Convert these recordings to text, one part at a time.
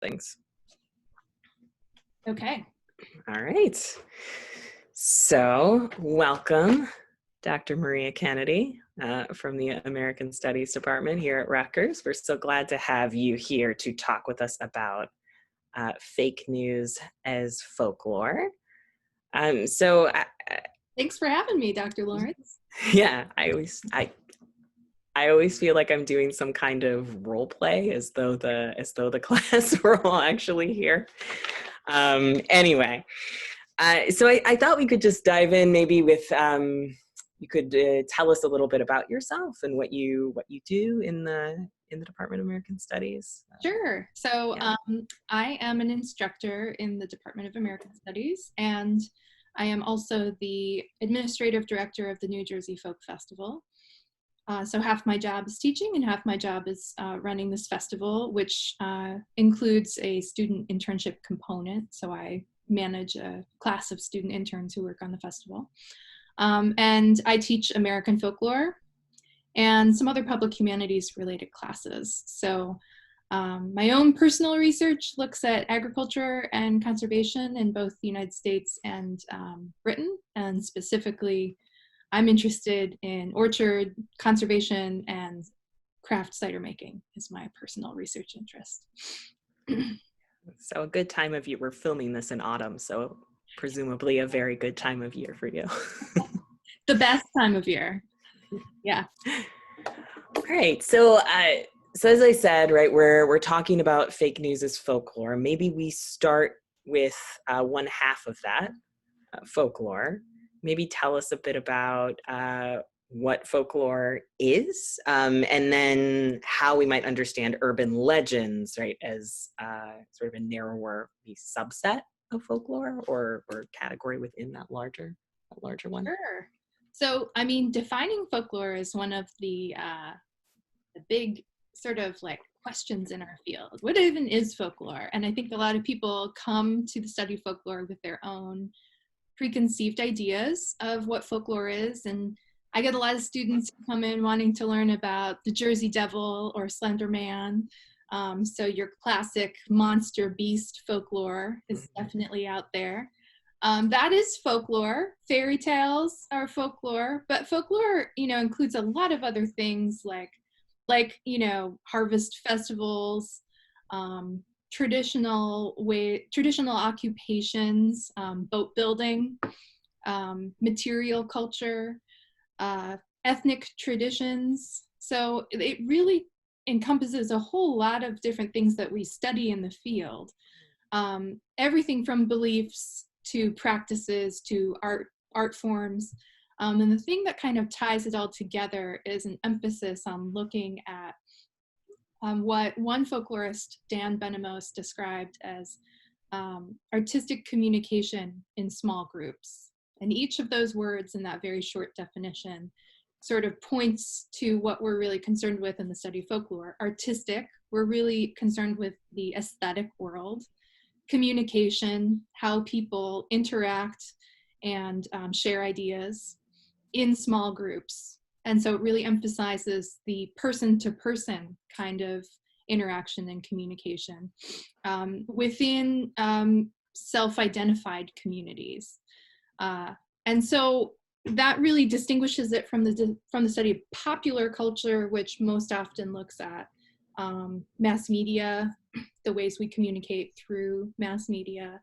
things. Okay. All right. So welcome, Dr. Maria Kennedy from the American Studies Department here at Rutgers. We're so glad to have you here to talk with us about fake news as folklore. Thanks for having me, Dr. Lawrence. Yeah, I always feel like I'm doing some kind of role play as though the class were all actually here. Anyway, so I thought we could just dive in maybe with you could tell us a little bit about yourself and what you do in the Department of American Studies. Sure. So yeah. I am an instructor in the Department of American Studies, and I am also the administrative director of the New Jersey Folk Festival. So half my job is teaching and half my job is running this festival, which includes a student internship component. So I manage a class of student interns who work on the festival. And I teach American folklore and some other public humanities related classes. So my own personal research looks at agriculture and conservation in both the United States and Britain, and specifically I'm interested in orchard conservation, and craft cider making is my personal research interest. So a good time of year. We're filming this in autumn, so presumably a very good time of year for you. The best time of year. Yeah. All right. So as I said, right, we're talking about fake news as folklore. Maybe we start with one half of that, folklore. Maybe tell us a bit about what folklore is, and then how we might understand urban legends, right, as sort of a narrower subset of folklore or category within that larger one. Sure. So, I mean, defining folklore is one of the big sort of like questions in our field. What even is folklore? And I think a lot of people come to the study of folklore with their own preconceived ideas of what folklore is. And I get a lot of students who come in wanting to learn about the Jersey Devil or Slender Man. So your classic monster beast folklore is definitely out there. That is folklore. Fairy tales are folklore, but folklore, includes a lot of other things like harvest festivals, traditional occupations, boat building, material culture, ethnic traditions. So it really encompasses a whole lot of different things that we study in the field. Everything from beliefs to practices to art forms. And the thing that kind of ties it all together is an emphasis on looking at what one folklorist, Dan Benamos, described as artistic communication in small groups. And each of those words in that very short definition sort of points to what we're really concerned with in the study of folklore. Artistic, we're really concerned with the aesthetic world. Communication, how people interact and share ideas in small groups. And so it really emphasizes the person-to-person kind of interaction and communication within self-identified communities. And so that really distinguishes it from the study of popular culture, which most often looks at mass media, the ways we communicate through mass media,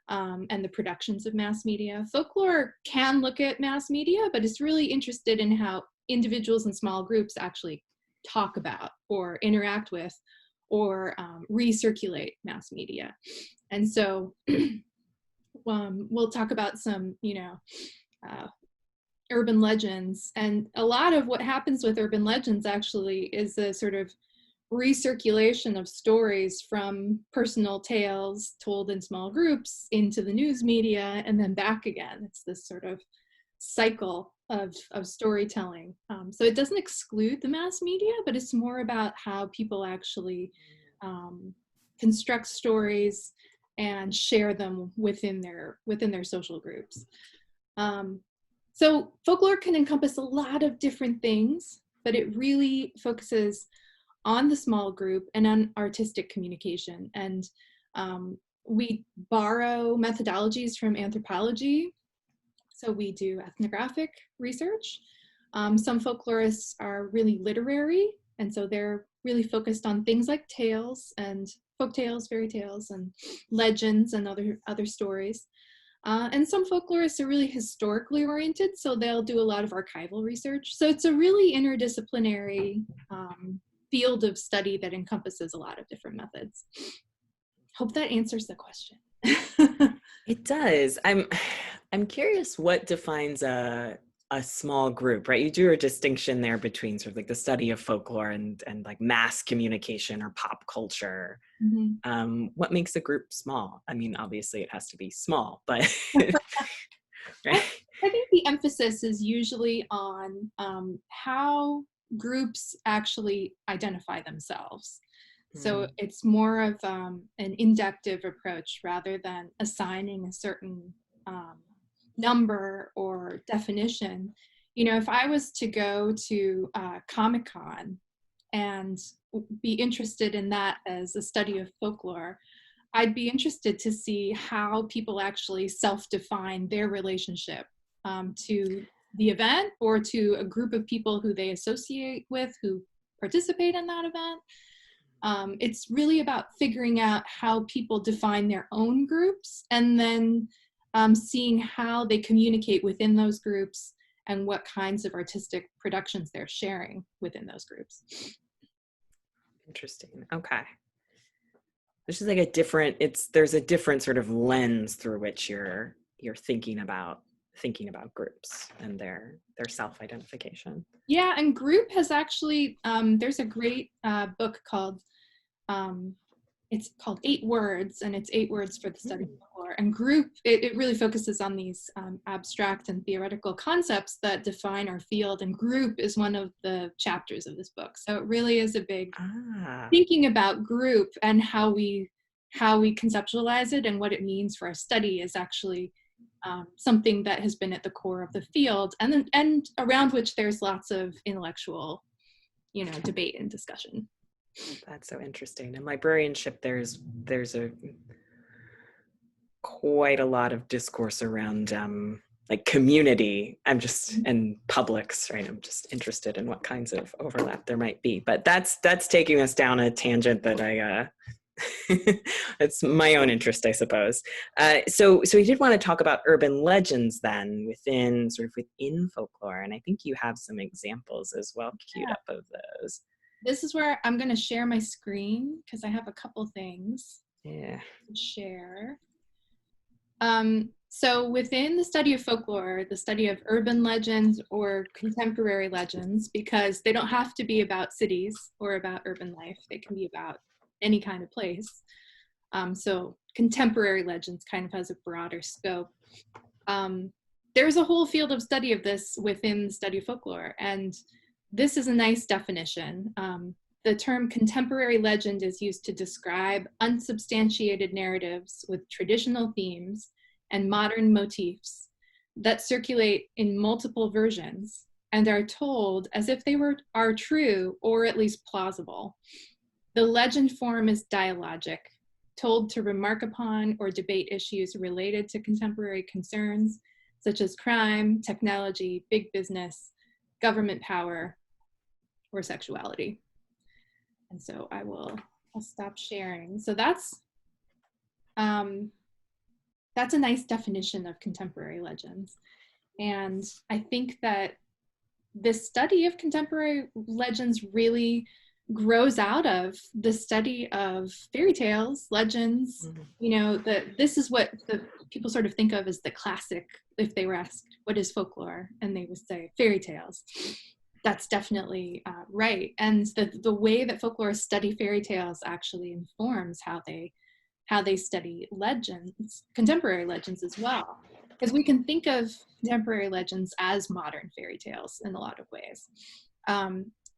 and the productions of mass media. Folklore can look at mass media, but it's really interested in how individuals and small groups actually talk about or interact with or recirculate mass media. And so we'll talk about some, urban legends. And a lot of what happens with urban legends actually is a sort of recirculation of stories from personal tales told in small groups into the news media and then back again. It's this sort of cycle of storytelling. So it doesn't exclude the mass media, but it's more about how people actually construct stories and share them within their social groups. So folklore can encompass a lot of different things, but it really focuses on the small group and on artistic communication. And we borrow methodologies from anthropology. So we do ethnographic research. Some folklorists are really literary, and so they're really focused on things like tales and folk tales, fairy tales, and legends and other stories. And some folklorists are really historically oriented, so they'll do a lot of archival research. So it's a really interdisciplinary field of study that encompasses a lot of different methods. Hope that answers the question. It does. I'm curious what defines a small group, right? You do a distinction there between sort of like the study of folklore and like mass communication or pop culture. Mm-hmm. What makes a group small? I mean, obviously it has to be small, but right? I think the emphasis is usually on how groups actually identify themselves. So it's more of an inductive approach rather than assigning a certain number or definition. You know, if I was to go to Comic-Con and be interested in that as a study of folklore, I'd be interested to see how people actually self-define their relationship to the event or to a group of people who they associate with who participate in that event. It's really about figuring out how people define their own groups and then seeing how they communicate within those groups and what kinds of artistic productions they're sharing within those groups. Interesting. Okay. This is like a different, there's a different sort of lens through which you're thinking about groups and their self-identification. Yeah, and group has actually, there's a great book called, it's called 8 Words, and it's 8 words for the study of folklore. And group, it really focuses on these abstract and theoretical concepts that define our field, and group is one of the chapters of this book. So it really is a big thinking about group and how we conceptualize it and what it means for our study is actually something that has been at the core of the field and around which there's lots of intellectual, debate and discussion. That's so interesting. In librarianship, there's quite a lot of discourse around like community. And publics, right? I'm just interested in what kinds of overlap there might be. But that's taking us down a tangent that I it's my own interest, I suppose. So we did want to talk about urban legends then within folklore, and I think you have some examples as well queued up of those. This is where I'm going to share my screen because I have a couple things to share. So within the study of folklore, the study of urban legends or contemporary legends, because they don't have to be about cities or about urban life, they can be about any kind of place. So contemporary legends kind of has a broader scope. There's a whole field of study of this within the study of folklore, and this is a nice definition. The term contemporary legend is used to describe unsubstantiated narratives with traditional themes and modern motifs that circulate in multiple versions and are told as if they are true or at least plausible. The legend form is dialogic, told to remark upon or debate issues related to contemporary concerns such as crime, technology, big business, government power, or sexuality. And so I'll stop sharing. So that's a nice definition of contemporary legends. And I think that this study of contemporary legends really grows out of the study of fairy tales, legends. This is what the people sort of think of as the classic. If they were asked, what is folklore? And they would say fairy tales. That's definitely right. And the way that folklorists study fairy tales actually informs how they study legends, contemporary legends as well. Because we can think of contemporary legends as modern fairy tales in a lot of ways.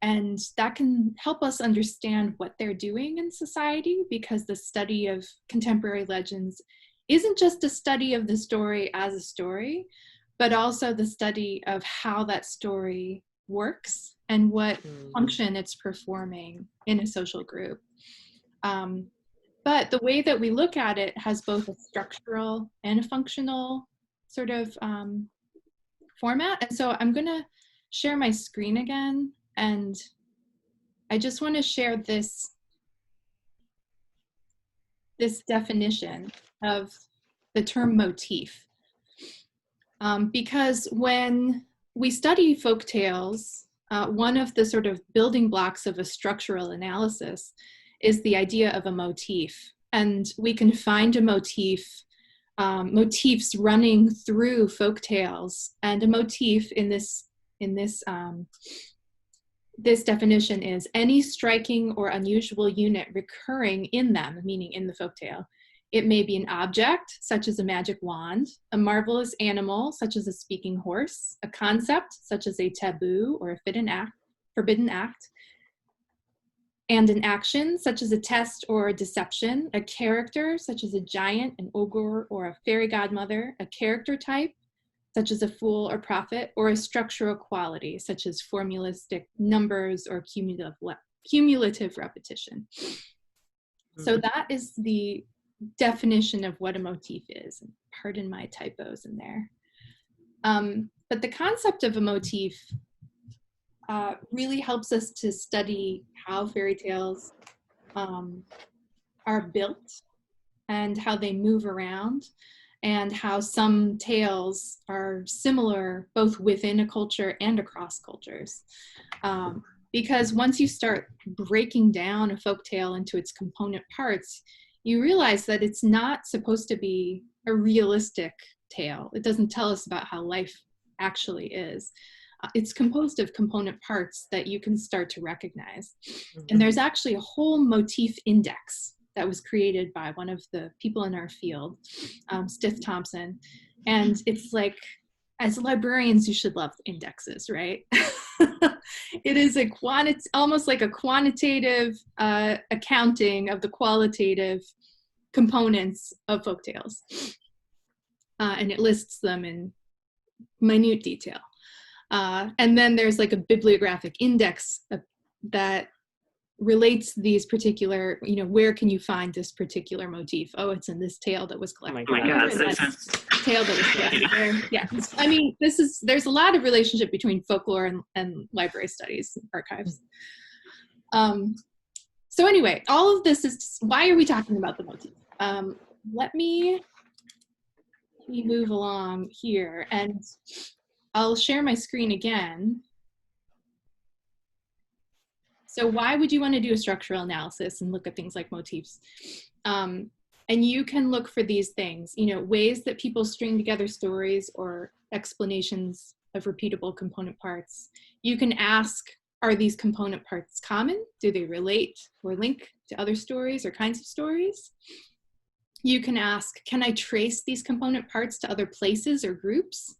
And that can help us understand what they're doing in society, because the study of contemporary legends isn't just a study of the story as a story, but also the study of how that story works and what Mm. function it's performing in a social group. But the way that we look at it has both a structural and a functional sort of format. And so I'm going to share my screen again, and I just want to share this definition of the term motif. Because when we study folk tales, one of the sort of building blocks of a structural analysis is the idea of a motif. And we can find a motifs running through folk tales. And a motif in this definition is any striking or unusual unit recurring in them, meaning in the folktale. It may be an object, such as a magic wand, a marvelous animal, such as a speaking horse, a concept, such as a taboo or a forbidden act, and an action, such as a test or a deception, a character, such as a giant, an ogre, or a fairy godmother, a character type, such as a fool or prophet, or a structural quality, such as formalistic numbers or cumulative repetition. Mm-hmm. So that is the definition of what a motif is. Pardon my typos in there. But the concept of a motif really helps us to study how fairy tales are built and how they move around, and how some tales are similar both within a culture and across cultures. Because once you start breaking down a folk tale into its component parts, you realize that it's not supposed to be a realistic tale. It doesn't tell us about how life actually is. It's composed of component parts that you can start to recognize. Mm-hmm. And there's actually a whole motif index that was created by one of the people in our field, Stith Thompson. And it's like, as librarians, you should love indexes, right? It is almost like a quantitative accounting of the qualitative components of folktales. And it lists them in minute detail. And then there's like a bibliographic index that relates these particular, where can you find this particular motif? Oh, it's in this tale that was collected. Oh my God, tale that was collected there. Yeah, I mean, there's a lot of relationship between folklore and library studies archives. So anyway, all of this is, why are we talking about the motif? Let me move along here, and I'll share my screen again. So why would you want to do a structural analysis and look at things like motifs? And you can look for these things, ways that people string together stories or explanations of repeatable component parts. You can ask, are these component parts common? Do they relate or link to other stories or kinds of stories? You can ask, can I trace these component parts to other places or groups?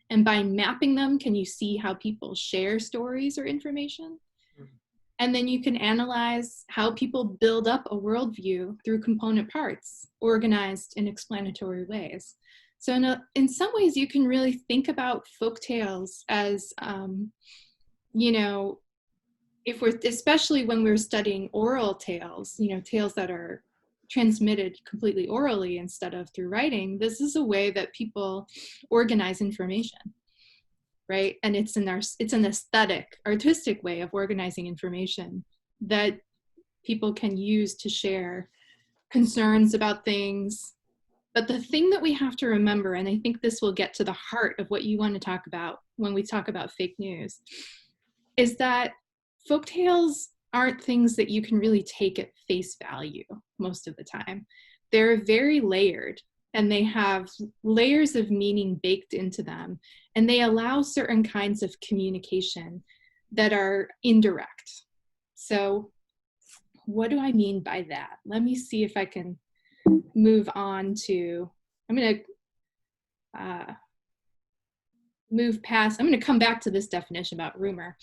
And by mapping them, can you see how people share stories or information? And then you can analyze how people build up a worldview through component parts, organized in explanatory ways. So in some ways, you can really think about folk tales as, especially when we're studying oral tales, tales that are transmitted completely orally instead of through writing. This is a way that people organize information. Right? And it's an aesthetic, artistic way of organizing information that people can use to share concerns about things. But the thing that we have to remember, and I think this will get to the heart of what you want to talk about when we talk about fake news, is that folktales aren't things that you can really take at face value most of the time. They're very layered, and they have layers of meaning baked into them, and they allow certain kinds of communication that are indirect. So what do I mean by that? Let me see if I can move on to, I'm going to move past, I'm going to come back to this definition about rumor.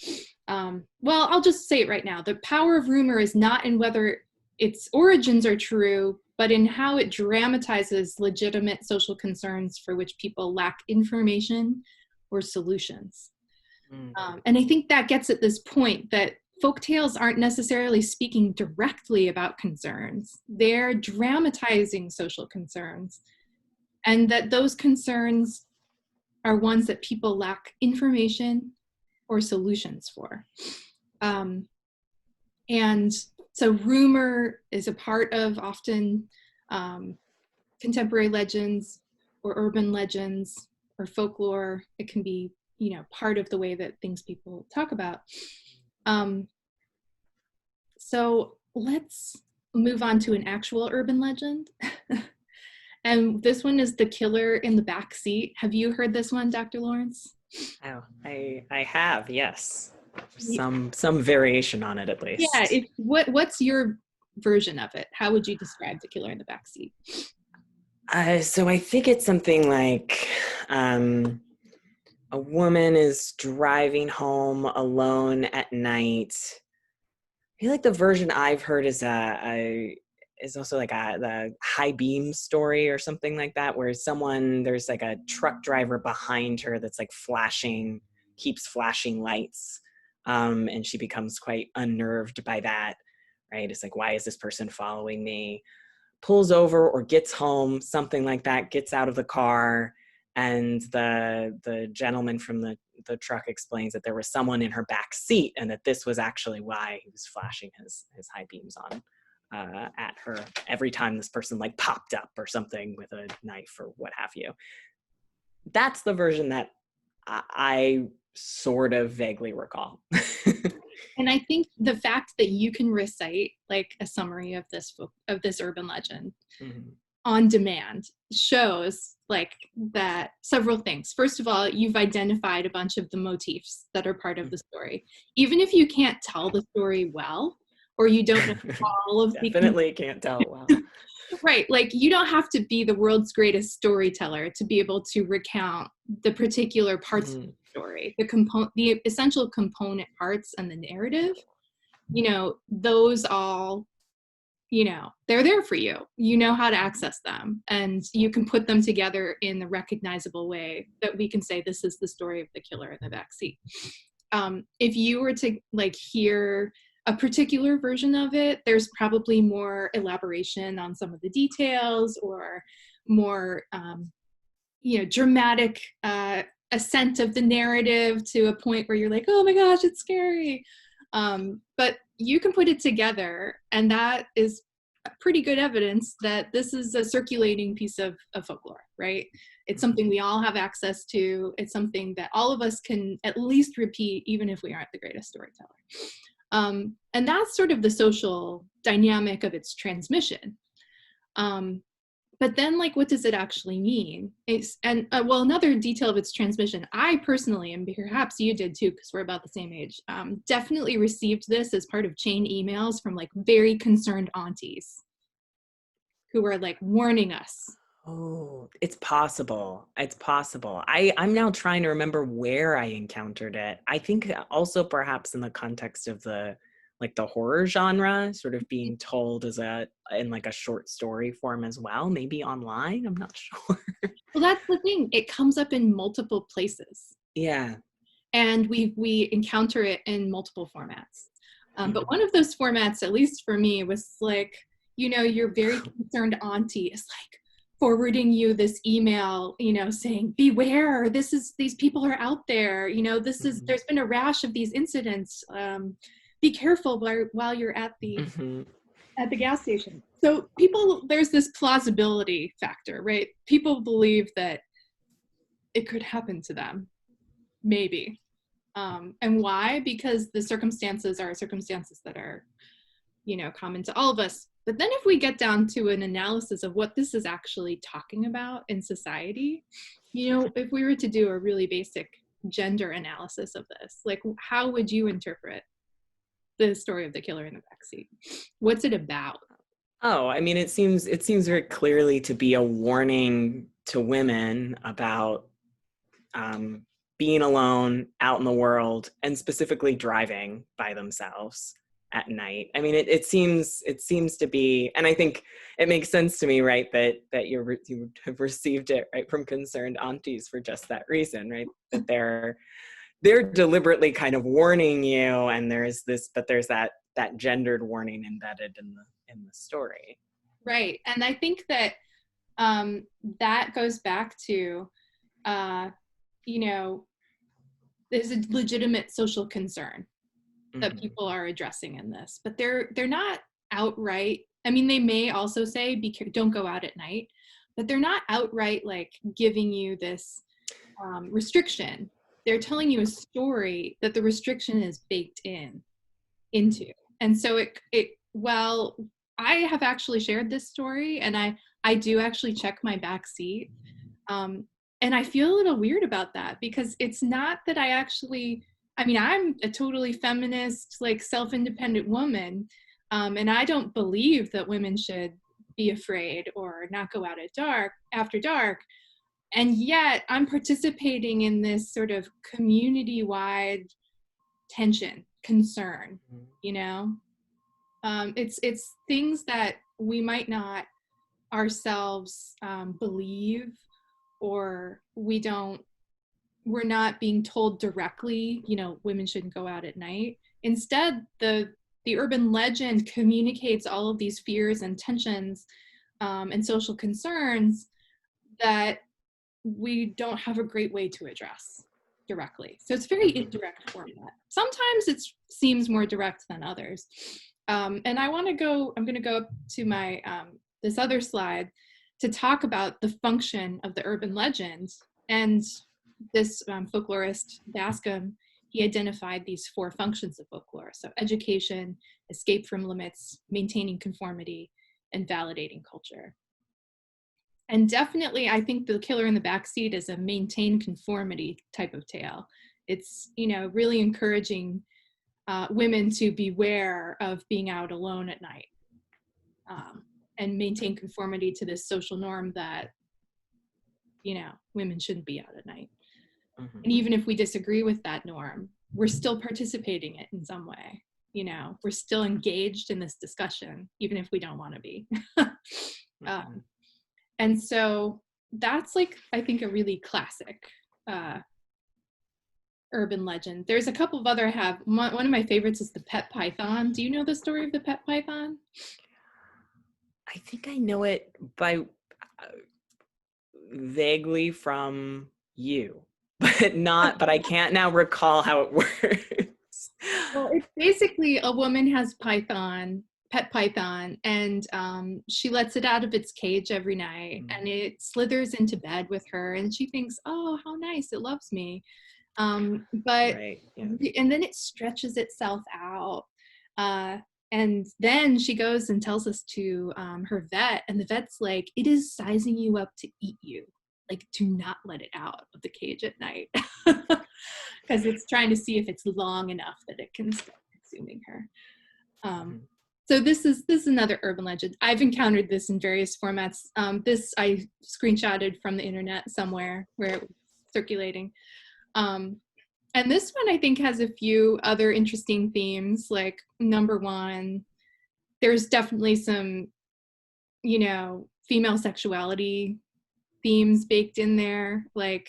Well, I'll just say it right now. The power of rumor is not in whether its origins are true, but in how it dramatizes legitimate social concerns for which people lack information or solutions. Mm. And I think that gets at this point that folk tales aren't necessarily speaking directly about concerns. They're dramatizing social concerns, and that those concerns are ones that people lack information or solutions for. And so rumor is a part of often contemporary legends or urban legends or folklore. It can be, part of the way that things people talk about. So let's move on to an actual urban legend. And this one is The Killer in the Back Seat. Have you heard this one, Dr. Lawrence? Oh, I have, yes. Some variation on it at Yeah, least. what's your version of it? How would you describe The Killer in the Back Seat? So I think it's something like a woman is driving home alone at night. I feel like the version I've heard is is also like the high beam story or something like that, where there's like a truck driver behind her that's like keeps flashing lights, and she becomes quite unnerved by that. Right? It's like, why is this person following me? Pulls over or gets home, something like that, gets out of the car, and the gentleman from the truck explains that there was someone in her back seat, and that this was actually why he was flashing his high beams on at her every time this person like popped up or something with a knife or what have you. That's the version that I sort of vaguely recall. And I think the fact that you can recite like a summary of this urban legend Mm-hmm. on demand shows like that several things. First of all, you've identified a bunch of the motifs that are part of the story. Even if you can't tell the story well, or you don't know all of Definitely can't tell it well. Right, like you don't have to be the world's greatest storyteller to be able to recount the particular parts of the story, the essential component parts and the narrative. Those all, they're there for you. You know how to access them, and you can put them together in the recognizable way that we can say this is the story of the killer in the backseat. If you were to like hear a particular version of it, there's probably more elaboration on some of the details, or more dramatic ascent of the narrative to a point where you're like, oh my gosh, it's scary. But you can put it together, and that is pretty good evidence that this is a circulating piece of folklore, right? It's something we all have access to. It's something that all of us can at least repeat, even if we aren't the greatest storyteller. And that's sort of the social dynamic of its transmission. But then, like, what does it actually mean? Another detail of its transmission, I personally, and perhaps you did too, because we're about the same age, definitely received this as part of chain emails from like very concerned aunties who were like warning us. Oh, it's possible. It's possible. I'm now trying to remember where I encountered it. I think also perhaps in the context of the horror genre, sort of being told in like a short story form as well, maybe online. I'm not sure. Well, that's the thing. It comes up in multiple places. Yeah. And we encounter it in multiple formats. But one of those formats, at least for me, was like, your very concerned auntie is like forwarding you this email, saying, beware, these people are out there, there's been a rash of these incidents. Be careful while you're at the gas station. So there's this plausibility factor, right? People believe that it could happen to them, maybe. And why? Because the circumstances are circumstances that are, common to all of us. But then if we get down to an analysis of what this is actually talking about in society, if we were to do a really basic gender analysis of this, like how would you interpret the story of the killer in the backseat? What's it about? Oh, I mean, it seems very clearly to be a warning to women about being alone out in the world, and specifically driving by themselves at night. I mean, it seems to be, and I think it makes sense to me, right, that you have received it right from concerned aunties for just that reason, right? That they're they're deliberately kind of warning you, and there's that gendered warning embedded in the story. Right. And I think that that goes back to, you know, there's a legitimate social concern that people are addressing in this, but they're not outright. I mean, they may also say, don't go out at night, but they're not outright like giving you this restriction. They're telling you a story that the restriction is baked into. And so well, I have actually shared this story, and I do actually check my back seat. And I feel a little weird about that, because it's not that I mean, I'm a totally feminist, like self-independent woman. And I don't believe that women should be afraid or not go out after dark. And yet I'm participating in this sort of community-wide tension, concern, you know? It's things that we might not ourselves believe, or we're not being told directly, you know, women shouldn't go out at night. Instead, the urban legend communicates all of these fears and tensions and social concerns that we don't have a great way to address directly. So it's very indirect format. Sometimes it seems more direct than others. And I'm going to go up to my, this other slide to talk about the function of the urban legend. And this folklorist, Bascom, he identified these 4 functions of folklore. So education, escape from limits, maintaining conformity, and validating culture. And definitely, I think The Killer in the Backseat is a maintain conformity type of tale. It's, you know, really encouraging women to beware of being out alone at night and maintain conformity to this social norm that, you know, women shouldn't be out at night. And even if we disagree with that norm, we're still participating in it in some way. You know, we're still engaged in this discussion, even if we don't want to be. And so that's like, I think, a really classic urban legend. There's a couple of other one of my favorites is the pet python. Do you know the story of the pet python? I think I know it by vaguely from you, but I can't now recall how it works. Well, it's basically a woman has pet python, and she lets it out of its cage every night, and it slithers into bed with her, and she thinks, oh, how nice, it loves me. But right, yeah. And then it stretches itself out, and then she goes and tells us to her vet, and the vet's like, it is sizing you up to eat you, like, do not let it out of the cage at night, because it's trying to see if it's long enough that it can start consuming her. So this is another urban legend. I've encountered this in various formats. This I screenshotted from the internet somewhere where it was circulating. And this one, I think, has a few other interesting themes. Like, number one, there's definitely some, you know, female sexuality themes baked in there. Like,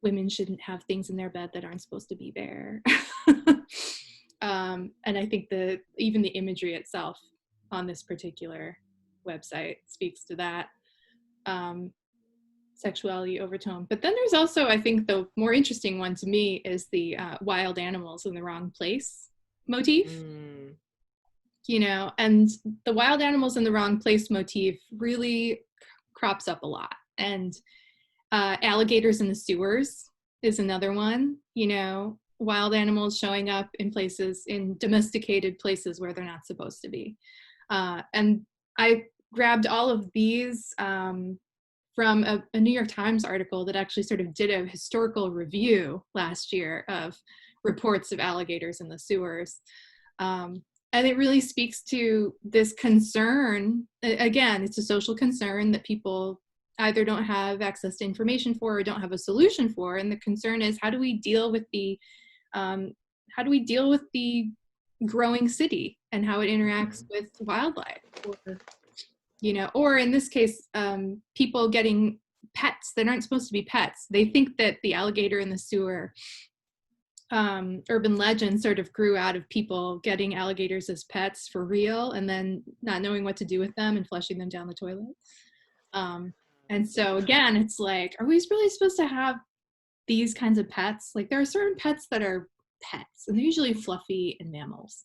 women shouldn't have things in their bed that aren't supposed to be there. And I think even the imagery itself on this particular website speaks to that. Sexuality overtone. But then there's also, I think, the more interesting one to me is the wild animals in the wrong place motif. You know, and the wild animals in the wrong place motif really crops up a lot. And alligators in the sewers is another one. You know, wild animals showing up in domesticated places where they're not supposed to be. And I grabbed all of these from a New York Times article that actually sort of did a historical review last year of reports of alligators in the sewers. And it really speaks to this concern. Again, it's a social concern that people either don't have access to information for or don't have a solution for. And the concern is, how do we deal with the growing city and how it interacts with wildlife? Or, you know, or in this case, people getting pets that aren't supposed to be pets. They think that the alligator in the sewer urban legend sort of grew out of people getting alligators as pets for real and then not knowing what to do with them and flushing them down the toilet. And so again, it's like, are we really supposed to have these kinds of pets? Like, there are certain pets that are pets, and they're usually fluffy and mammals.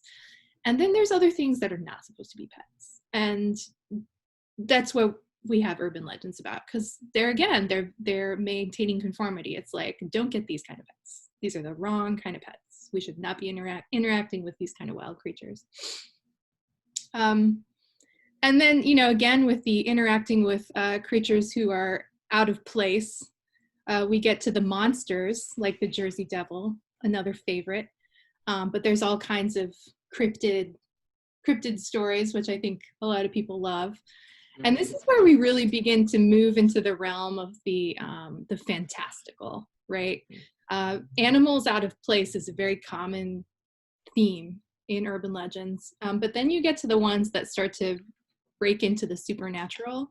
And then there's other things that are not supposed to be pets. And that's what we have urban legends about, because they're maintaining conformity. It's like, don't get these kind of pets. These are the wrong kind of pets. We should not be interacting with these kind of wild creatures. And then, you know, again, with the interacting with creatures who are out of place, we get to the monsters, like the Jersey Devil, another favorite. But there's all kinds of cryptid stories, which I think a lot of people love. And this is where we really begin to move into the realm of the fantastical, right? Animals out of place is a very common theme in urban legends. But then you get to the ones that start to break into the supernatural.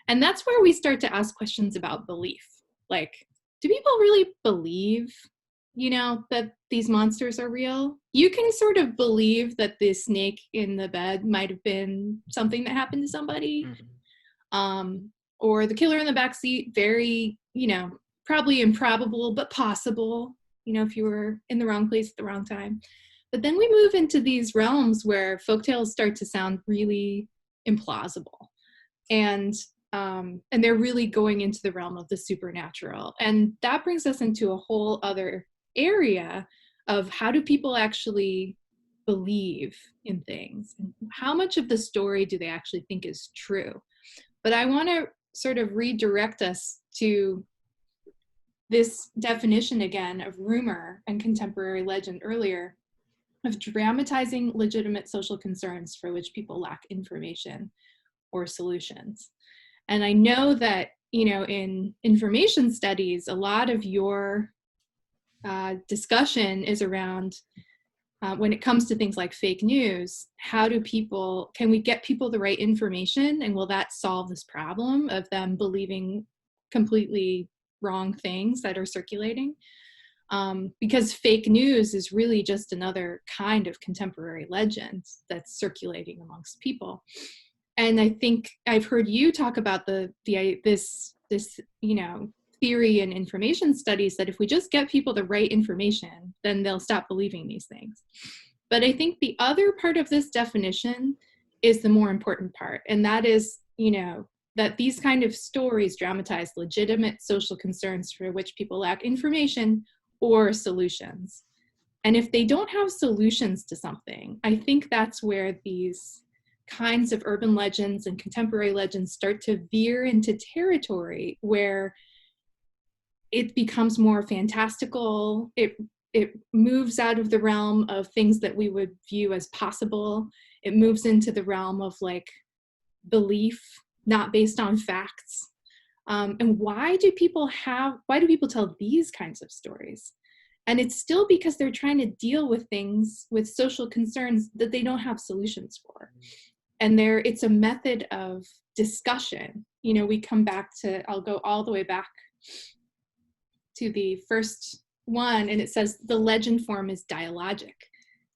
And that's where we start to ask questions about belief. Like, do people really believe, you know, that these monsters are real? You can sort of believe that the snake in the bed might have been something that happened to somebody. Or the killer in the backseat, very, you know, probably improbable, but possible, you know, if you were in the wrong place at the wrong time. But then we move into these realms where folktales start to sound really implausible. And they're really going into the realm of the supernatural. And that brings us into a whole other area of how do people actually believe in things? And how much of the story do they actually think is true? But I want to sort of redirect us to this definition again of rumor and contemporary legend earlier, of dramatizing legitimate social concerns for which people lack information or solutions. And I know that, you know, in information studies, a lot of your discussion is around when it comes to things like fake news, can we get people the right information, and will that solve this problem of them believing completely wrong things that are circulating? Because fake news is really just another kind of contemporary legend that's circulating amongst people. And I think I've heard you talk about this you know, theory in information studies that if we just get people the right information, then they'll stop believing these things. But I think the other part of this definition is the more important part, and that is, you know, that these kind of stories dramatize legitimate social concerns for which people lack information or solutions. And if they don't have solutions to something, I think that's where these kinds of urban legends and contemporary legends start to veer into territory where it becomes more fantastical. It moves out of the realm of things that we would view as possible. It moves into the realm of like belief, not based on facts. And why do people tell these kinds of stories? And it's still because they're trying to deal with things, with social concerns that they don't have solutions for. And it's a method of discussion. You know, we come back to, I'll go all the way back to the first one, and it says the legend form is dialogic,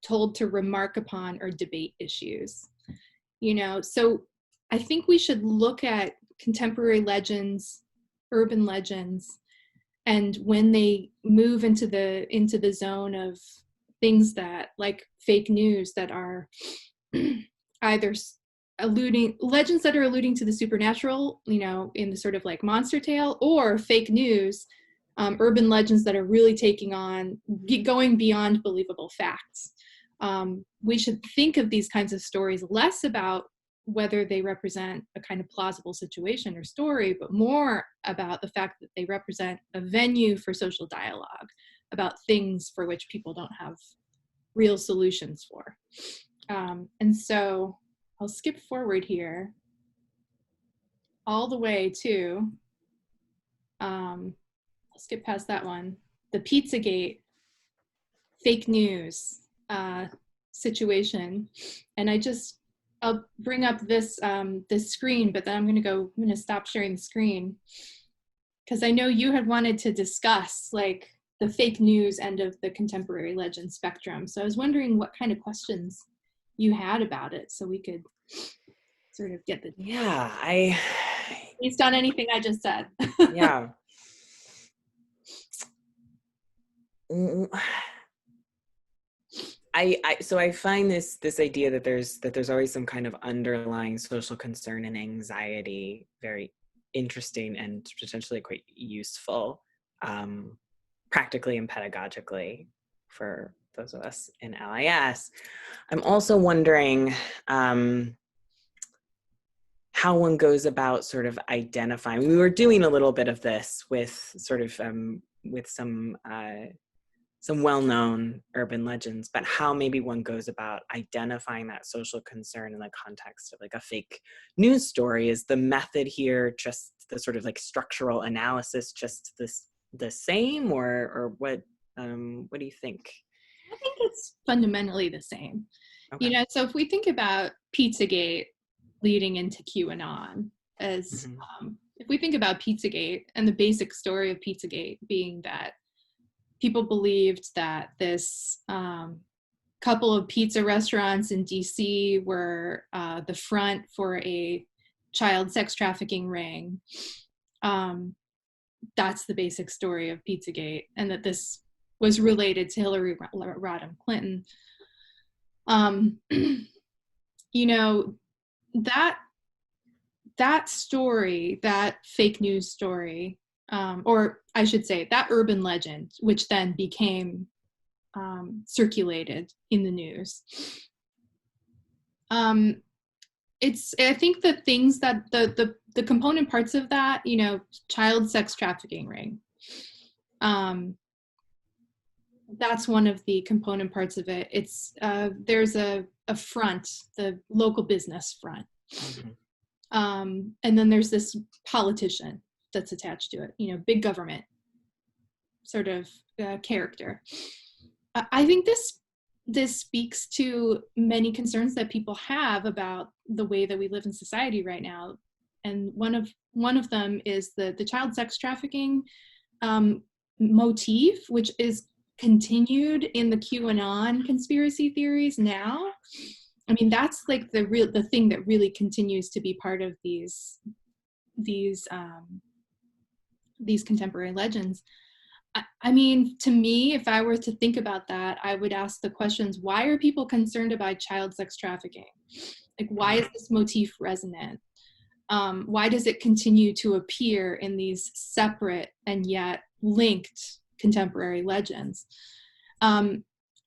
told to remark upon or debate issues. You know, so I think we should look at contemporary legends, urban legends, and when they move into the zone of things that, like fake news, that are either legends that are alluding to the supernatural, you know, in the sort of like monster tale, or fake news, urban legends that are really going beyond believable facts. We should think of these kinds of stories less about whether they represent a kind of plausible situation or story, but more about the fact that they represent a venue for social dialogue about things for which people don't have real solutions for. And so I'll skip forward here all the way to, I'll skip past that one, the Pizzagate fake news situation. And I'll bring up this screen, but then I'm gonna stop sharing the screen. because I know you had wanted to discuss like the fake news end of the contemporary legend spectrum. So I was wondering what kind of questions you had about it, so we could sort of get the based on anything I just said. Yeah. Mm, so I find this idea that there's always some kind of underlying social concern and anxiety very interesting and potentially quite useful, practically and pedagogically for those of us in LIS. I'm also wondering how one goes about sort of identifying. We were doing a little bit of this with sort of with some well-known urban legends, but how maybe one goes about identifying that social concern in the context of like a fake news story. Is the method here just the sort of like structural analysis just the same, or what do you think? I think it's fundamentally the same. Okay. You know, so if we think about Pizzagate leading into QAnon, as if we think about Pizzagate and the basic story of Pizzagate being that people believed that this couple of pizza restaurants in DC were the front for a child sex trafficking ring. That's the basic story of Pizzagate, and that this was related to Hillary Rodham Clinton. You know, that story, that fake news story, or I should say that urban legend, which then became circulated in the news. I think the things that the component parts of that, you know, child sex trafficking ring, that's one of the component parts of it. It's there's a front, the local business front. And then there's this politician that's attached to it, you know, big government sort of character. I think this speaks to many concerns that people have about the way that we live in society right now. And one of them is the child sex trafficking motif, which is continued in the QAnon conspiracy theories now. I mean, that's like the thing that really continues to be part of these contemporary legends. I mean, to me, if I were to think about that, I would ask the questions: why are people concerned about child sex trafficking? Like, why is this motif resonant? Why does it continue to appear in these separate and yet linked contemporary legends?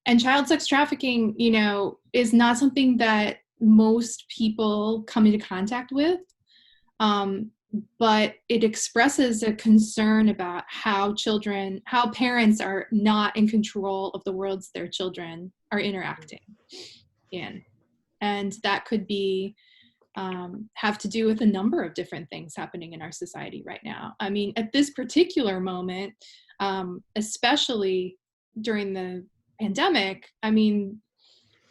And child sex trafficking, you know, is not something that most people come into contact with, but it expresses a concern about how parents are not in control of the worlds their children are interacting in. And that could be have to do with a number of different things happening in our society right now. I mean, at this particular moment, especially during the pandemic, I mean,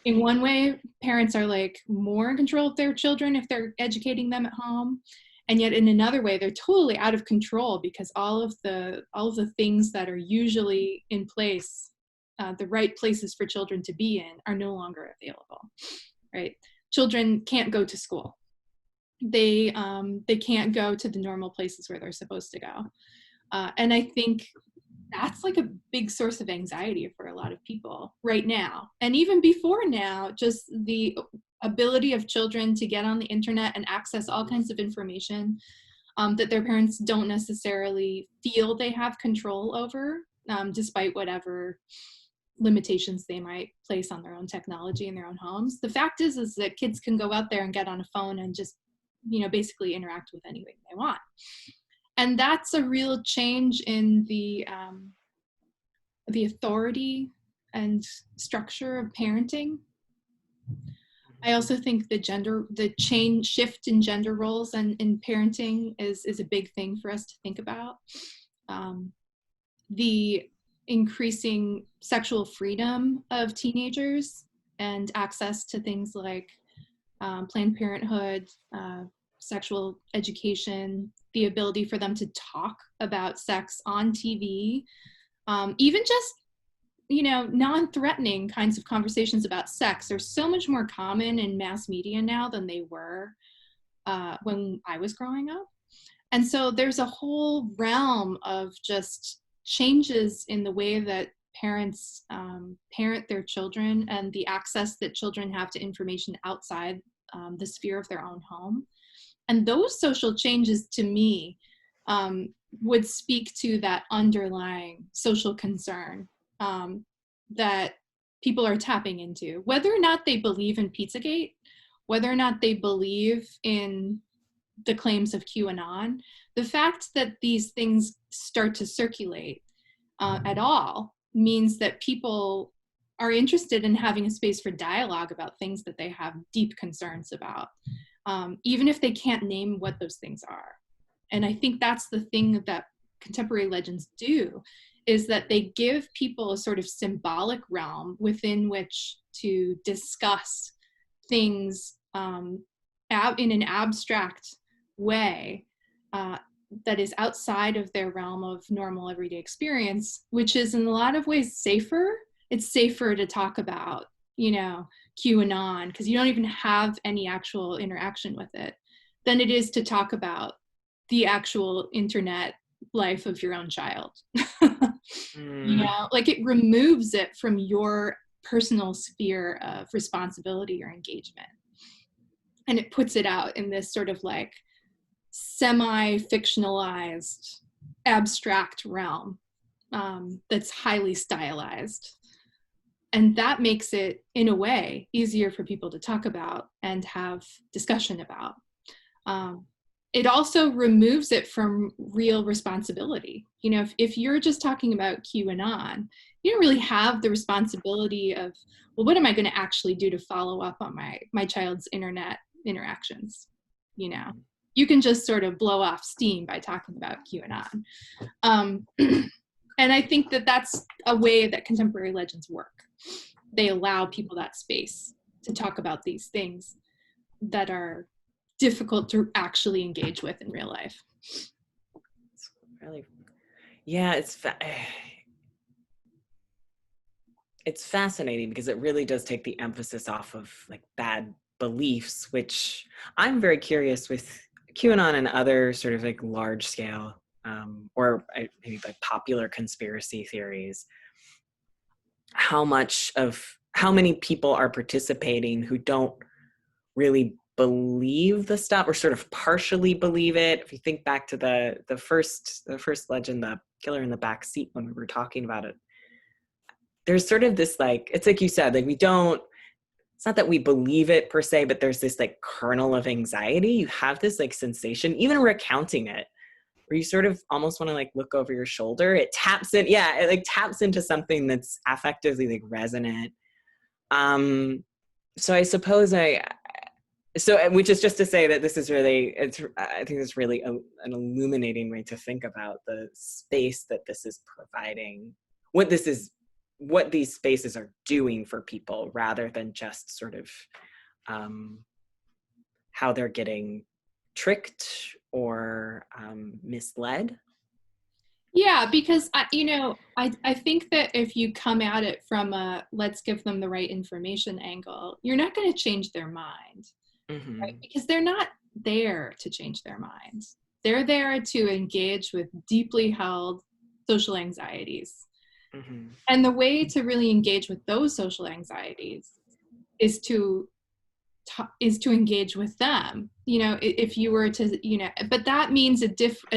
in one way, parents are like more in control of their children if they're educating them at home. And yet in another way, they're totally out of control because all of the things that are usually in place, the right places for children to be in, are no longer available, right? Children can't go to school. They can't go to the normal places where they're supposed to go. And I think that's like a big source of anxiety for a lot of people right now. And even before now, just the ability of children to get on the internet and access all kinds of information that their parents don't necessarily feel they have control over, despite whatever limitations they might place on their own technology in their own homes. The fact is that kids can go out there and get on a phone and just, you know, basically interact with anything they want. And that's a real change in the authority and structure of parenting. I also think the shift in gender roles and in parenting is a big thing for us to think about. The increasing sexual freedom of teenagers and access to things like Planned Parenthood, sexual education, the ability for them to talk about sex on TV, even just, non-threatening kinds of conversations about sex are so much more common in mass media now than they were when I was growing up. And so there's a whole realm of just changes in the way that parents parent their children and the access that children have to information outside the sphere of their own home. And those social changes, to me, would speak to that underlying social concern that people are tapping into. Whether or not they believe in Pizzagate, whether or not they believe in the claims of QAnon, the fact that these things start to circulate at all means that people are interested in having a space for dialogue about things that they have deep concerns about, even if they can't name what those things are. And I think that's the thing that contemporary legends do, is that they give people a sort of symbolic realm within which to discuss things in an abstract way that is outside of their realm of normal everyday experience, which is in a lot of ways safer. It's safer to talk about, QAnon, because you don't even have any actual interaction with it, than it is to talk about the actual internet life of your own child. Like it removes it from your personal sphere of responsibility or engagement. And it puts it out in this sort of like semi-fictionalized, abstract realm that's highly stylized. And that makes it, in a way, easier for people to talk about and have discussion about. It also removes it from real responsibility. If you're just talking about QAnon, you don't really have the responsibility of, well, what am I going to actually do to follow up on my child's internet interactions? You can just sort of blow off steam by talking about QAnon. And I think that that's a way that contemporary legends work. They allow people that space to talk about these things that are difficult to actually engage with in real life. It's really, yeah, it's fascinating because it really does take the emphasis off of like bad beliefs, which I'm very curious with QAnon and other sort of like large scale or maybe like popular conspiracy theories, how many people are participating who don't really believe the stuff or sort of partially believe it. If you think back to the first legend, the killer in the back seat, when we were talking about it, there's sort of this like, it's like you said, like it's not that we believe it per se, but there's this like kernel of anxiety. You have this like sensation, even recounting it, where you sort of almost want to like look over your shoulder. It taps in, it like taps into something that's affectively like resonant. So I suppose which is just to say that this is really, I think it's really an illuminating way to think about the space that this is providing, what these spaces are doing for people, rather than just sort of how they're getting tricked or misled. Yeah, because I think that if you come at it from a let's give them the right information angle, you're not going to change their mind, right? Because they're not there to change their minds. They're there to engage with deeply held social anxieties. And the way to really engage with those social anxieties is to engage with them. If you were to, but that means a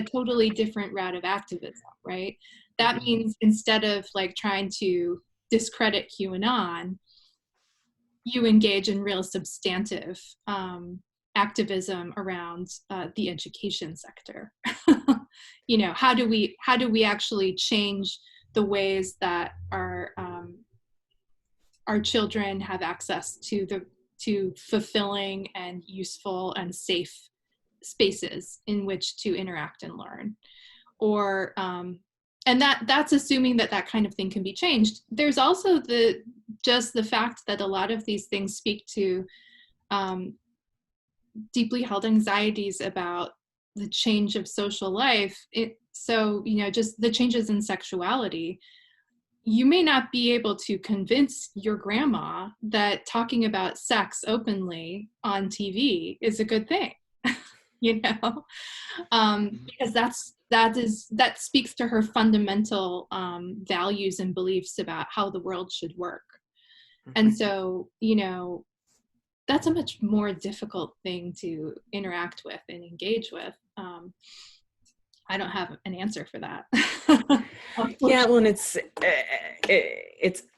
totally different route of activism, right? That means instead of like trying to discredit QAnon, you engage in real substantive activism around the education sector. How do we actually change the ways that our children have access to fulfilling and useful and safe spaces in which to interact and learn? Or and that's assuming that kind of thing can be changed. There's also the fact that a lot of these things speak to deeply held anxieties about the change of social life. So, just the changes in sexuality, you may not be able to convince your grandma that talking about sex openly on TV is a good thing, because that speaks to her fundamental values and beliefs about how the world should work. And so, that's a much more difficult thing to interact with and engage with. I don't have an answer for that. Yeah, well, and it's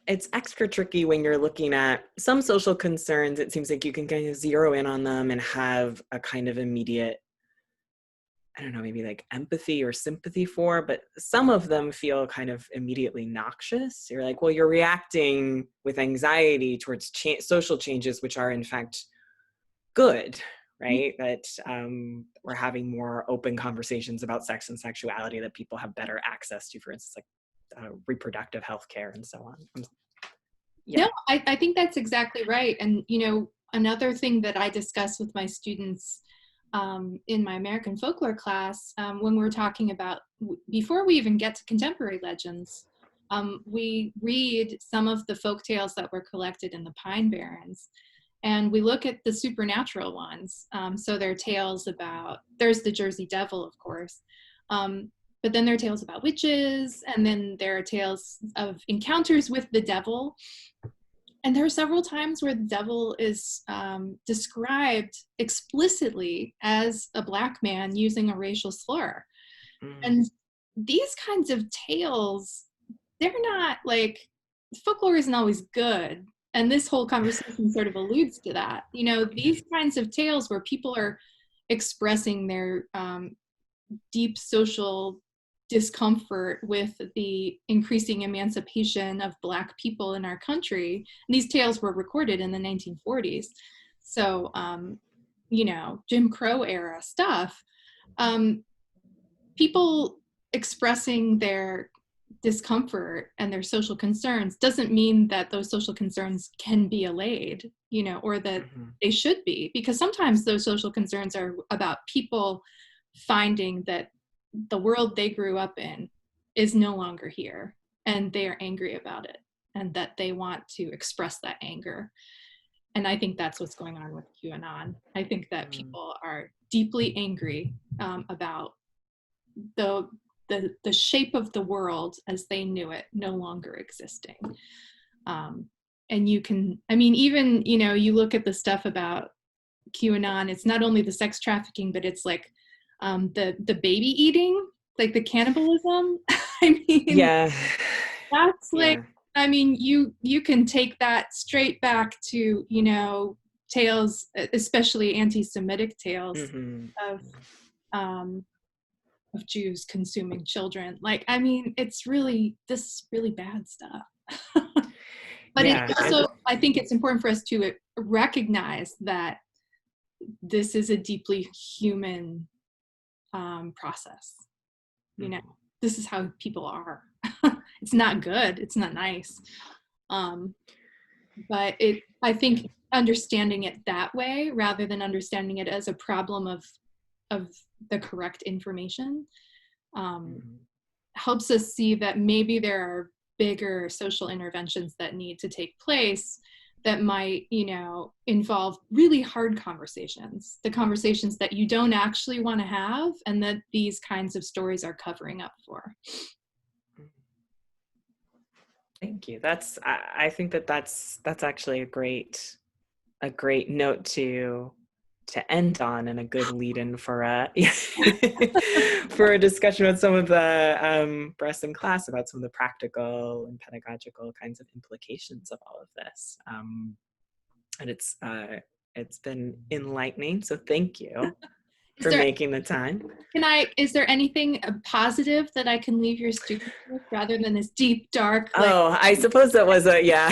extra tricky when you're looking at some social concerns. It seems like you can kind of zero in on them and have a kind of immediate, I don't know, maybe like empathy or sympathy for, but some of them feel kind of immediately noxious. You're like, well, you're reacting with anxiety towards social changes, which are in fact good, right? That we're having more open conversations about sex and sexuality, that people have better access to, for instance, like reproductive health care and so on. No, I think that's exactly right. And, another thing that I discuss with my students in my American folklore class, when we're talking about, before we even get to contemporary legends, we read some of the folk tales that were collected in the Pine Barrens. And we look at the supernatural ones. So there are tales about, there's the Jersey Devil, of course. But then there are tales about witches, and then there are tales of encounters with the devil. And there are several times where the devil is described explicitly as a Black man using a racial slur. And these kinds of tales, they're not like, folklore isn't always good. And this whole conversation sort of alludes to that. These kinds of tales where people are expressing their deep social discomfort with the increasing emancipation of Black people in our country. And these tales were recorded in the 1940s. So, Jim Crow era stuff. People expressing their discomfort and their social concerns doesn't mean that those social concerns can be allayed, or that they should be, because sometimes those social concerns are about people finding that the world they grew up in is no longer here, and they are angry about it, and that they want to express that anger. And I think that's what's going on with QAnon. I think that people are deeply angry about the shape of the world as they knew it no longer existing. And you can, even, you look at the stuff about QAnon, it's not only the sex trafficking, but it's like the baby eating, like the cannibalism. Yeah. That's like, you can take that straight back to, tales, especially anti-Semitic tales of Jews consuming children. Like, it's really, this is really bad stuff. But yeah, it also, I think it's important for us to recognize that this is a deeply human process. This is how people are. It's not good. It's not nice. But I think understanding it that way, rather than understanding it as a problem of the correct information, helps us see that maybe there are bigger social interventions that need to take place that might, involve really hard conversations, the conversations that you don't actually want to have, and that these kinds of stories are covering up for. Thank you. I think that's actually a great note to end on, and a good lead-in for a for a discussion with some of the for us in class about some of the practical and pedagogical kinds of implications of all of this. And it's been enlightening. So thank you for making the time. Is there anything positive that I can leave your students with, rather than this deep, dark? I suppose that was yeah.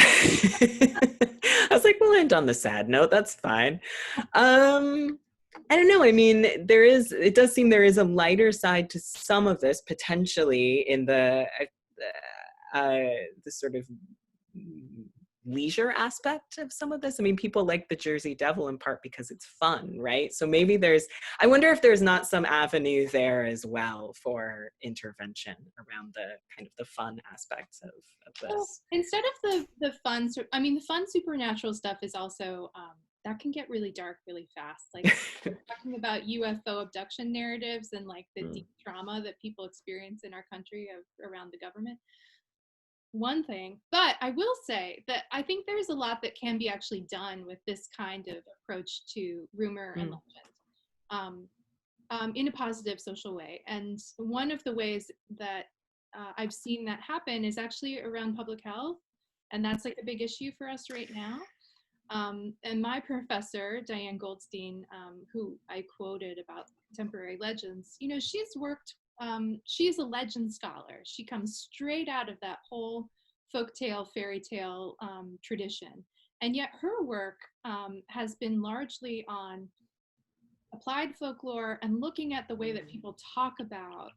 I was like, we'll end on the sad note. That's fine. I don't know. It does seem there is a lighter side to some of this, potentially, in the sort of leisure aspect of some of this. I mean, people like the Jersey Devil in part because it's fun, right? So maybe I wonder if there's not some avenue there as well for intervention around the kind of the fun aspects of Well, this. instead of the fun, I mean, the fun supernatural stuff is also, that can get really dark really fast. Like talking about UFO abduction narratives and like the deep trauma that people experience in our country around the government. One thing, but I will say that I think there's a lot that can be actually done with this kind of approach to rumor and legend in a positive social way. And one of the ways that I've seen that happen is actually around public health. And that's like a big issue for us right now. And my professor, Diane Goldstein, who I quoted about contemporary legends, you know, she's worked, she's a legend scholar. She comes straight out of that whole folktale, fairy tale tradition. And yet her work has been largely on applied folklore and looking at the way that people talk about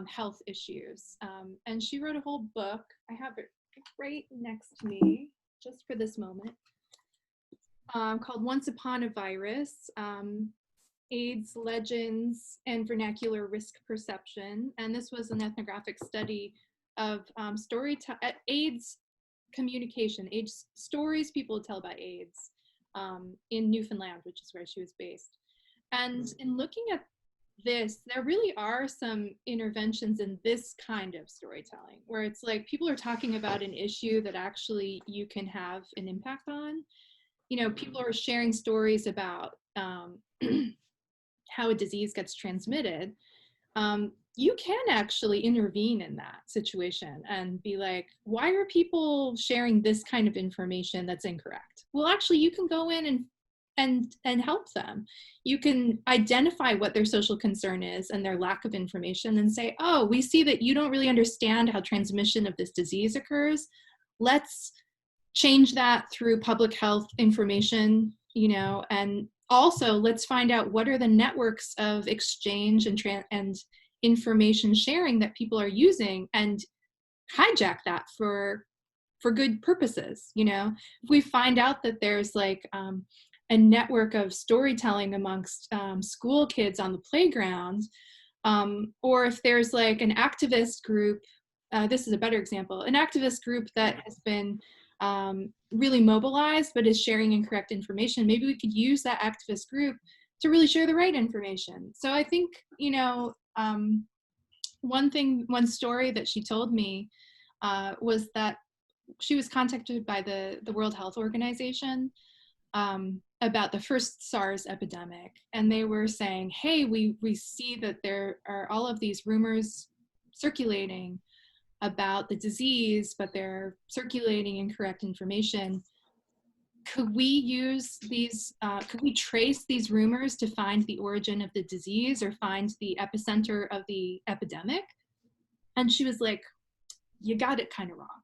health issues. And she wrote a whole book. I have it right next to me, just for this moment, called Once Upon a Virus, AIDS, Legends, and Vernacular Risk Perception. And this was an ethnographic study of AIDS communication, AIDS stories people tell about AIDS in Newfoundland, which is where she was based. And in looking at this, there really are some interventions in this kind of storytelling where it's like people are talking about an issue that actually you can have an impact on. You know, people are sharing stories about how a disease gets transmitted. You can actually intervene in that situation and be like, why are people sharing this kind of information that's incorrect? Well, actually, you can go in and help them. You can identify what their social concern is and their lack of information and say, oh, we see that you don't really understand how transmission of this disease occurs. Let's change that through public health information, you know, and also let's find out what are the networks of exchange and information sharing that people are using and hijack that for good purposes. You know, if we find out that there's like a network of storytelling amongst school kids on the playground, or if there's like an activist group, this is a better example, an activist group that has been really mobilized but is sharing incorrect information, maybe we could use that activist group to really share the right information. So I think, you know, one story that she told me was that she was contacted by the World Health Organization about the first SARS epidemic. And they were saying, hey, we see that there are all of these rumors circulating about the disease, but they're circulating incorrect information. Could we use these, could we trace these rumors to find the origin of the disease or find the epicenter of the epidemic? And she was like, you got it kind of wrong.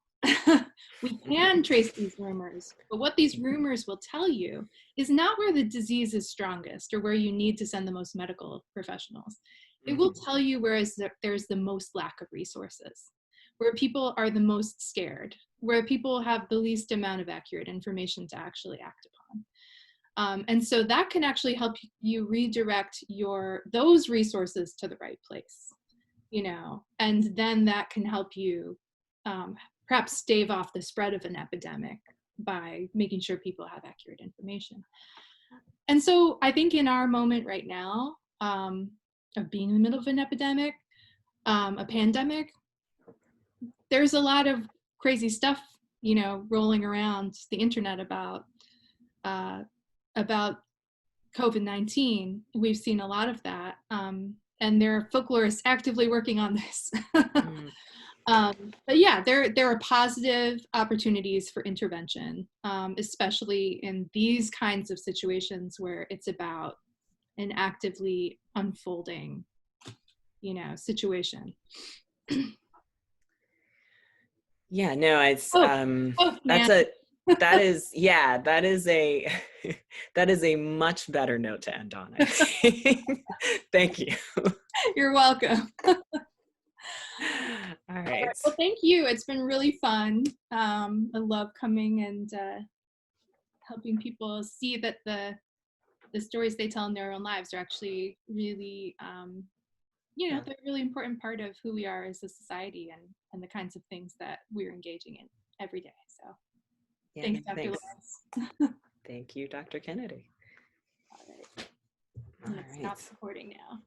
We can trace these rumors, but what these rumors will tell you is not where the disease is strongest or where you need to send the most medical professionals. It will tell you where there's the most lack of resources, where people are the most scared, where people have the least amount of accurate information to actually act upon. And so that can actually help you redirect those resources to the right place, you know, and then that can help you perhaps stave off the spread of an epidemic by making sure people have accurate information. And so I think in our moment right now of being in the middle of an epidemic, a pandemic, there's a lot of crazy stuff, you know, rolling around the internet about COVID-19. We've seen a lot of that. And there are folklorists actively working on this. But yeah, there are positive opportunities for intervention, especially in these kinds of situations where it's about an actively unfolding, you know, situation. Yeah, no, it's that is a much better note to end on, I think. Thank you. You're welcome. All right. right. Well, thank you. It's been really fun. I love coming and helping people see that the stories they tell in their own lives are actually really, Yeah. they're a really important part of who we are as a society and the kinds of things that we're engaging in every day. So Yeah, thanks, Dr. thanks. Lawrence. Thank you, Dr. Kennedy. All right. All Let's right. stop recording now.